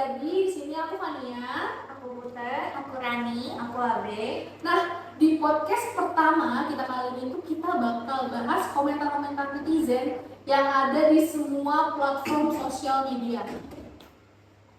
lagi. Di sini aku Fania, Aku Butet, aku Rani, aku Abe. Nah, di podcast pertama kita kali ini tuh kita bakal bahas komentar-komentar netizen yang ada di semua platform sosial media.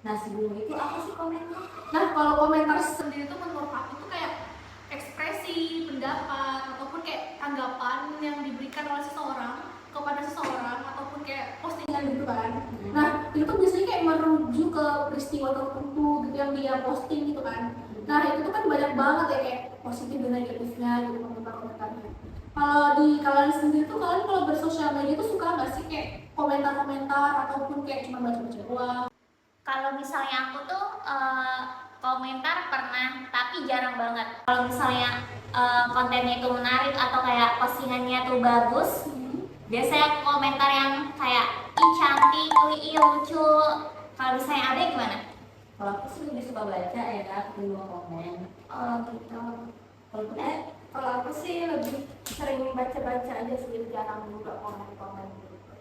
Nah, sebelum itu apa sih komentar? Nah, kalau komentar sendiri tuh menurut aku tuh kayak ekspresi, pendapat, ataupun kayak tanggapan yang diberikan oleh seseorang kepada seseorang ataupun kayak postingan gitu kan. Nah, itu tuh biasanya kayak merujuk ke peristiwa tertentu gitu yang dia posting gitu kan. Nah, itu tuh kan banyak banget ya kayak positif dan negatifnya gitu komentar-komentarnya. Kalau di kalian sendiri tuh kalian kalau bersosial media tuh suka nggak sih kayak komentar-komentar ataupun kayak cuma baca-baca doang? Kalau misalnya aku tuh komentar pernah, tapi jarang banget. Kalau misalnya kontennya itu menarik atau kayak postingannya tuh bagus, biasanya aku komentar yang kayak ih cantik, ih lucu. Kalau misalnya ada gimana? Kalau aku sih lebih suka baca ya kak, ketimbang komen. Oh gitu. Kalau aku sih lebih sering baca-baca aja sih, jarang juga komen-komen gitu.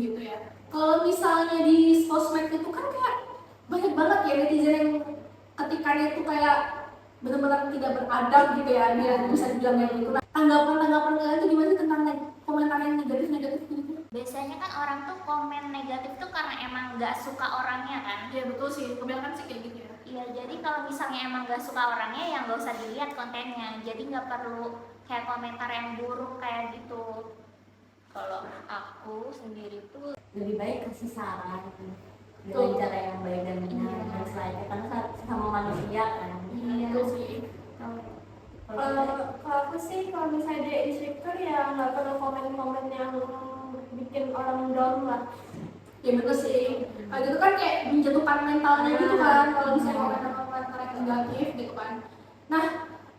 Gitu ya. Kalau misalnya di sosmed itu kan kayak banyak banget ya netizen yang ketikanya itu kayak benar-benar tidak beradab gitu ya, dia bisa dibilang kayak gitu. Nah, tanggapan kalian tuh gimana tentang komentar yang negatif gitu? Biasanya kan orang tuh komen negatif tuh karena emang nggak suka orangnya kan. Ya betul sih, kebanyakan sih kayak gitu ya. Iya, jadi kalau misalnya emang nggak suka orangnya, ya nggak usah dilihat kontennya. Jadi nggak perlu kayak komentar yang buruk kayak gitu. Kalau aku sendiri tuh lebih baik kasih saran dengan cara yang baik dan benar dan selanjutnya karena sama manusia kan. Itu sih. Kalau aku sih kalau misalnya dia insecure ya nggak perlu komen-komen yang bikin orang down lah. Ya betul sih. Nah, gitu kan kayak menjatuhkan mentalnya gitu kan kalau misalnya komentar-komentar yang negatif gitu kan. Nah,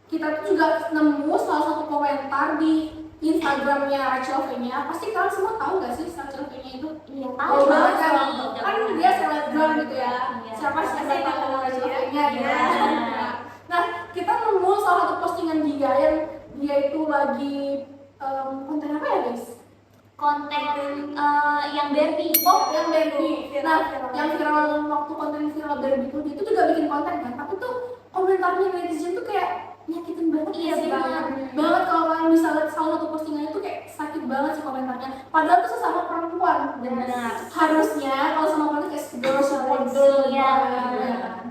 kita tuh juga nemu salah satu komentar di Instagramnya Rachel V-nya. Pasti kalian semua tahu gak sih Rachel V-nya itu? Iya, Tahu banget kan? sih. Kan dia selebgram gitu ya. Iya. Siapa sih yang tahu Rachel V-nya gitu Iya. ya. Nah, kita nemu salah satu postingan dia yang dia itu lagi konten apa ya guys? Konten yang Barbie. Oh, yang Barbie. Nah, yang viral waktu konten viral Barbie itu dia tuh juga bikin konten kan, tapi tuh komentarnya netizen tuh kayak nyakitin banget. Iya, sih. benar. Banget kalau kalian bisa lihat salah satu postingannya tuh kayak sakit banget sih komentarnya. Padahal tuh sesama perempuan. Benar. Harusnya kalau sama perempuan kayak girl support girl. Iya. Gitu ya kan.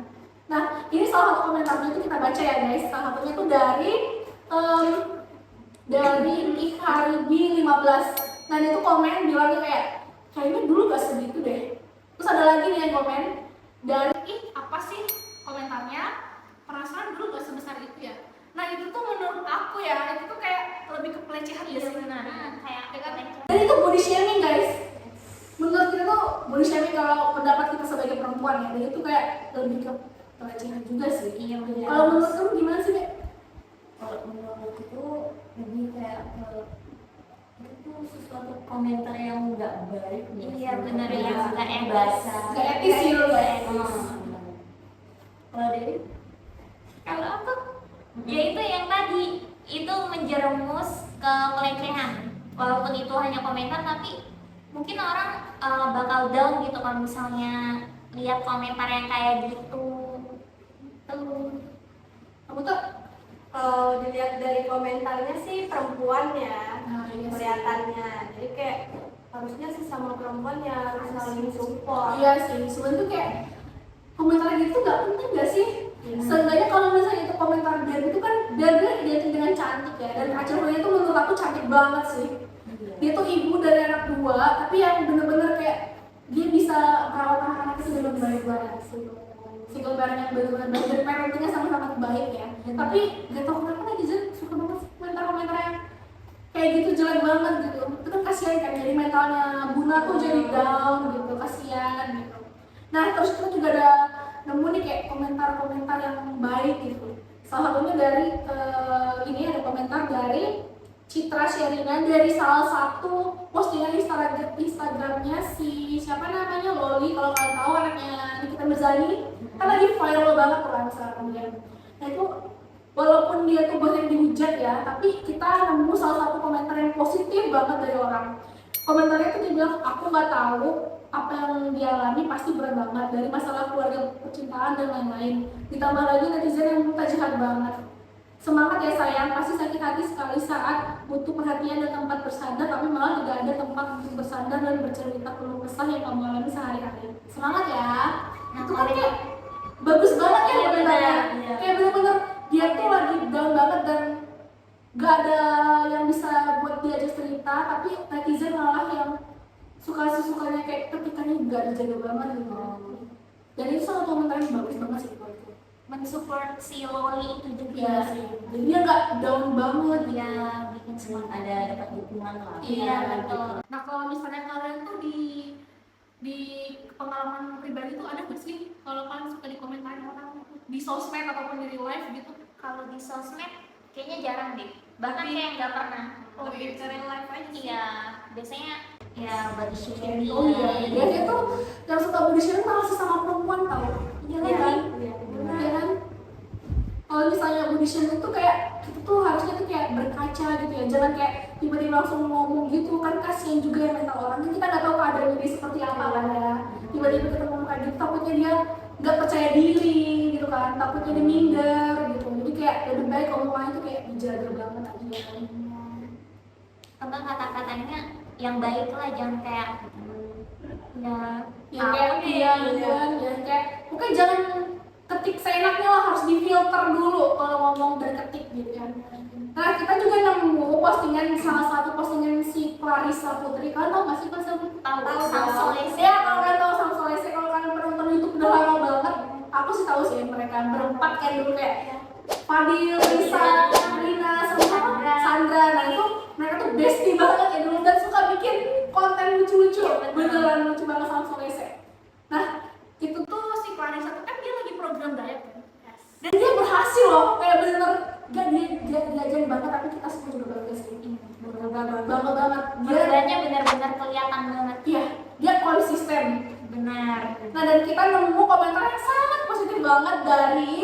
Nah, ini salah satu komentarnya itu kita baca ya guys. Salah satunya tuh dari Ikharibi 15. Nah, dia tuh komen bilangnya kayak kayaknya dulu gak segitu deh. Terus ada lagi nih yang komen dari apa sih komentarnya, perasaan dulu gak sebesar itu ya. Nah, itu tuh menurut aku ya, itu tuh kayak lebih ke pelecehan. Iya, sih. benar. Kayak Ya kan? pelecehan. Dan itu body shaming guys. Menurut kita tuh body shaming kalau pendapat kita sebagai perempuan ya. Dan itu kayak lebih ke pelecehan juga sih. Iya, benar. Kalau menurut kamu gimana sih, Dek? Kalau menurut itu lebih kayak itu sesuatu komentar yang nggak baik. Iya, benar ya, nggak etis. baca. Gak etis sih lo, gak etis. Kalau Dewi? Kalau aku, ya itu yang tadi, itu menjerumus ke pelecehan. Walaupun itu hanya komentar, tapi mungkin orang bakal down gitu kalau misalnya lihat komentar yang kayak gitu. Tuh. Kamu tuh Kalau dilihat dari komentarnya sih perempuan ya, Nah, iya sih. kelihatannya. Jadi kayak harusnya sesama perempuan ya harus saling support. Iya sih, sebenarnya tuh kayak komentar gitu gak penting gak sih? Seenggaknya kalau misalnya itu komentar Barbie itu kan Barbie identik dengan cantik ya. Dan Rachel V-nya tuh menurut aku cantik banget sih. Dia tuh ibu dari anak dua, tapi yang bener-bener kayak dia bisa merawat anak-anak itu dengan baik banget sih. Single parent yang bener-bener baik dan parentingnya sama-sama baik ya. Tapi gak tau kenapa netizen suka banget komentar-komentar yang kayak gitu, jelek banget gitu. Itu kan kasihan kan, jadi mentalnya Buna tuh jadi down gitu, kasihan gitu. Nah, terus kita juga ada nemu nih kayak komentar-komentar yang baik gitu. Salah satunya dari ini ada komentar dari Citra Sherina dari salah satu postingan Instagramnya si siapa namanya Loli, kalau kalian tahu anaknya Nikita Mirzani kan lagi viral banget tuh kan sekarang dia. Nah itu walaupun dia tuh banyak dihujat ya, tapi kita nemu salah satu komentar yang positif banget dari orang. Komentarnya tuh dia bilang, aku nggak tahu apa yang dia alami pasti berat banget, dari masalah keluarga, percintaan dan lain-lain. Ditambah lagi netizen yang minta jahat banget. Semangat ya sayang, pasti sakit hati sekali saat butuh perhatian dan tempat bersandar, tapi malah tidak ada tempat untuk bersandar dan bercerita keluh kesah yang kamu alami sehari-hari. Semangat ya. Nah, Itu kan kayak bagus banget ya Iya, komentarnya. benar. Kayak bener-bener dia tuh lagi down banget dan gak ada yang bisa buat dia aja cerita, tapi netizen malah yang suka-sukanya kayak ketikannya gak dijaga banget gitu. Dan itu salah satu komentar yang bagus banget sih buat gue. mensupport si Loli itu juga. Iya sih. Jadi dia gak down banget gitu. Ya, bikin semangat. ada dapat dukungan lah. Iya, betul. Nah kalau misalnya kalian tuh di pengalaman pribadi tuh ada nggak sih kalau kalian suka dikomentarin orang di sosmed ataupun di real life gitu? Kalau di sosmed kayaknya jarang deh. Bahkan kayak nggak pernah. Lebih ke real life aja sih. Iya, biasanya ya body shaming. Oh iya, biasanya tuh yang suka body shaming malah sesama perempuan tau. Iya kan? Iya, Iya kan? Kalau misalnya body shaming tuh kayak kita tuh harusnya tuh kayak berkaca gitu ya, jangan kayak tiba-tiba langsung ngomong gitu kan, kasihan juga yang mental orang kan kita nggak tahu keadaannya dia seperti apa kan ya. Tiba-tiba kita ngomong kayak gitu takutnya dia nggak percaya diri gitu kan, takutnya dia minder gitu. Jadi kayak lebih baik omongannya tuh kayak dijaga banget aja kan. Tentang kata-katanya yang baik lah, jangan kayak ya Yang kayak dia gitu kan, yang kayak mungkin jangan ketik seenaknya lah, harus difilter dulu kalau ngomong dan ketik gitu kan. Nah kita juga nemu postingan, salah satu postingan si Clarissa Putri. Kalian tau gak sih Clarissa Putri? Tahu, Sang Solese. Ya kalau kalian tau Sang Solese, kalau kalian penonton YouTube udah lama banget, aku sih tahu sih mereka berempat kayak dulu kayak Fadil, Lisa, Rina, sama Sandra. Nah itu mereka tuh bestie banget ya dulu dan suka bikin konten lucu-lucu, beneran lucu banget Sang Solese. Nah itu tuh si Clarissa tuh kan dia lagi program diet kan? Dan dia berhasil loh, kayak bener-bener gak dia diajarin banget, tapi kita semua juga bangga sih. Bangga banget. perubahannya benar-benar kelihatan banget. Iya, dia konsisten. Benar. Nah dan kita nemu komentar yang sangat positif banget dari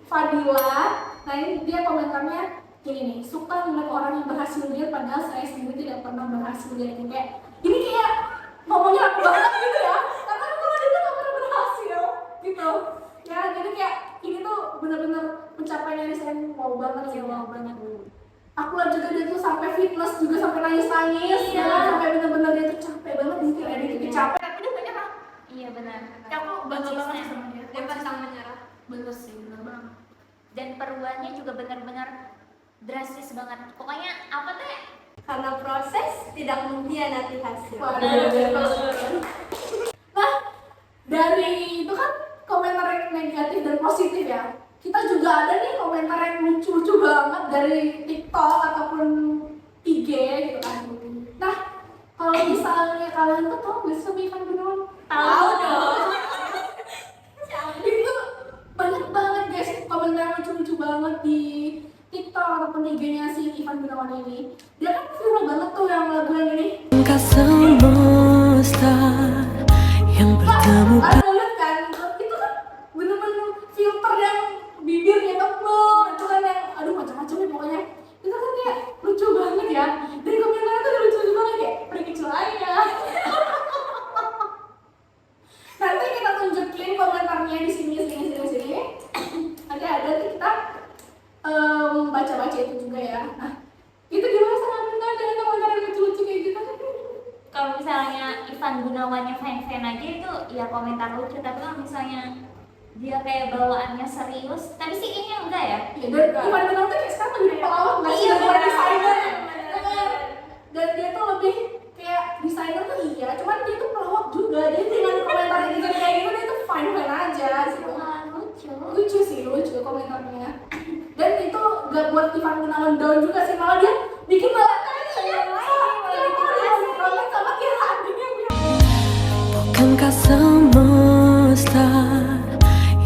Fadila. Nah ini dia komentarnya gini nih, suka melihat orang yang berhasil lihat padahal saya sendiri tidak pernah berhasil lihat. Kayak ini kayak ngomongnya aku banget gitu ya, karena kalau dia tuh gak pernah berhasil gitu ya. Jadi kayak ini tuh bener-bener pencapaian yang saya mau banget sih, mau banget. Aku lihat juga dia tuh sampai fitness juga, sampai nangis-nangis ya, sampai bener-bener dia tuh capek banget, mungkin ada dikit capek tapi dia gak nyerah. Iya benar. Ya, aku bangga banget Konsisten. sama dia. Dia pantang menyerah. Bener sih, bener banget. Dan perubahannya juga benar-benar drastis banget. Pokoknya apa teh? Karena proses tidak mengkhianati hasil. Nah, dari itu kan komentar yang negatif dan positif ya. Kita juga ada nih komentar yang lucu-lucu banget dari TikTok ataupun IG gitu kan. Nah, kalau misalnya kalian tuh tau gak sih sama Ivan Gunawan? Tahu dong. Itu banyak banget guys komentar lucu-lucu banget di TikTok ataupun IG-nya si Ivan Gunawan ini. Dia kan viral banget tuh yang lagu yang ini. Engkau semesta yang bertemu. Ada lihat kan? Itu kan bener-bener filter yang bibirnya tebel, itu kan yang aduh macam-macam nih pokoknya. Itu kan kayak lucu banget ya. Dan komentarnya tuh lucu banget kayak pergi celaya. Nanti kita tunjukin komentarnya di sini. Nanti ada nanti kita baca-baca itu juga ya. Nah, itu gimana sama Aminta dengan komentar yang lucu-lucu kayak gitu? Kalau misalnya Ivan Gunawannya fan-fan aja itu ya komentar lucu, tapi kalau misalnya dia kayak bawaannya serius, tapi sih kayaknya enggak ya. Ya, dan Ivan Gunawan tuh kayak sekarang lebih pelawak nggak sih Iya, daripada benar. desainer. Benar. Dan dia tuh lebih kayak desainer tuh iya, cuman dia tuh pelawak juga. Dia dengan komentar gitu kayak gitu dia tuh fine aja gitu. Lucu. Lucu komentarnya. Dan itu gak buat Ivan Gunawan down juga sih, malah dia bikin malah komen sama Kira adiknya. Bukankah semesta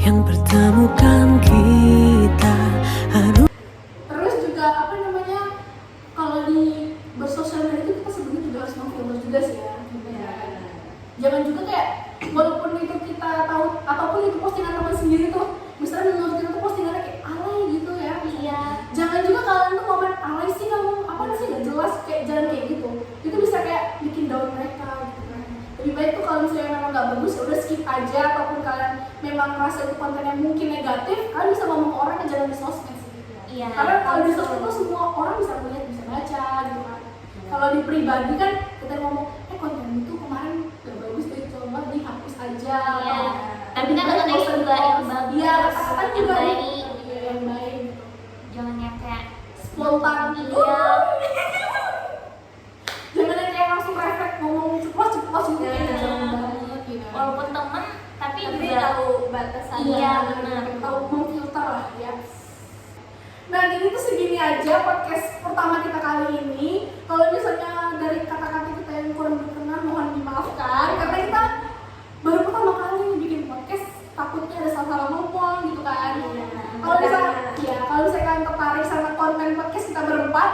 yang bertemukan kita harus. Terus juga apa namanya, kalau di bersosial media itu kita sebenarnya juga harus memfilter juga sih ya. Jangan juga kayak walaupun itu kita tahu ataupun itu postingan teman sendiri tuh, misalnya menurut kita tuh postingannya kayak alay gitu ya. Iya. Jangan juga kalian tuh komen alay sih, kamu apa sih nggak jelas, kayak jangan kayak gitu. Itu bisa kayak bikin down mereka gitu kan. Lebih baik itu kalau misalnya memang nggak bagus ya udah skip aja, ataupun kalian memang merasa itu kontennya mungkin negatif, kalian bisa ngomong ke orang yang jangan di sosmed sih. Iya. Karena kalau di sosmed itu semua orang bisa melihat, bisa baca gitu kan. Kalau di pribadi kan kita ngomong, konten itu kemarin gak bagus deh, coba dihapus aja. Iya. Tapi kan Atau katanya juga yang bagus. Iya, kata-kata juga yang nih. baik. Iya, yang baik gitu. Jangan yang kayak Spontan. Iya. Jangan yang kayak langsung refleks ngomong ceplos gitu ya. Iya. Jangan banget gitu. Walaupun temen tapi Tapi juga tahu batasan. Iya, benar. Tahu memfilter lah ya. Nah, jadi itu segini aja podcast pertama kita kali ini. Kalau misalnya dari kata-kata kita yang kurang berkenan, mohon dimaafkan karena kita baru pertama kali bikin podcast, takutnya ada salah-salah ngomong gitu kan. Kalau misalnya kalian tertarik sama konten podcast kita berempat,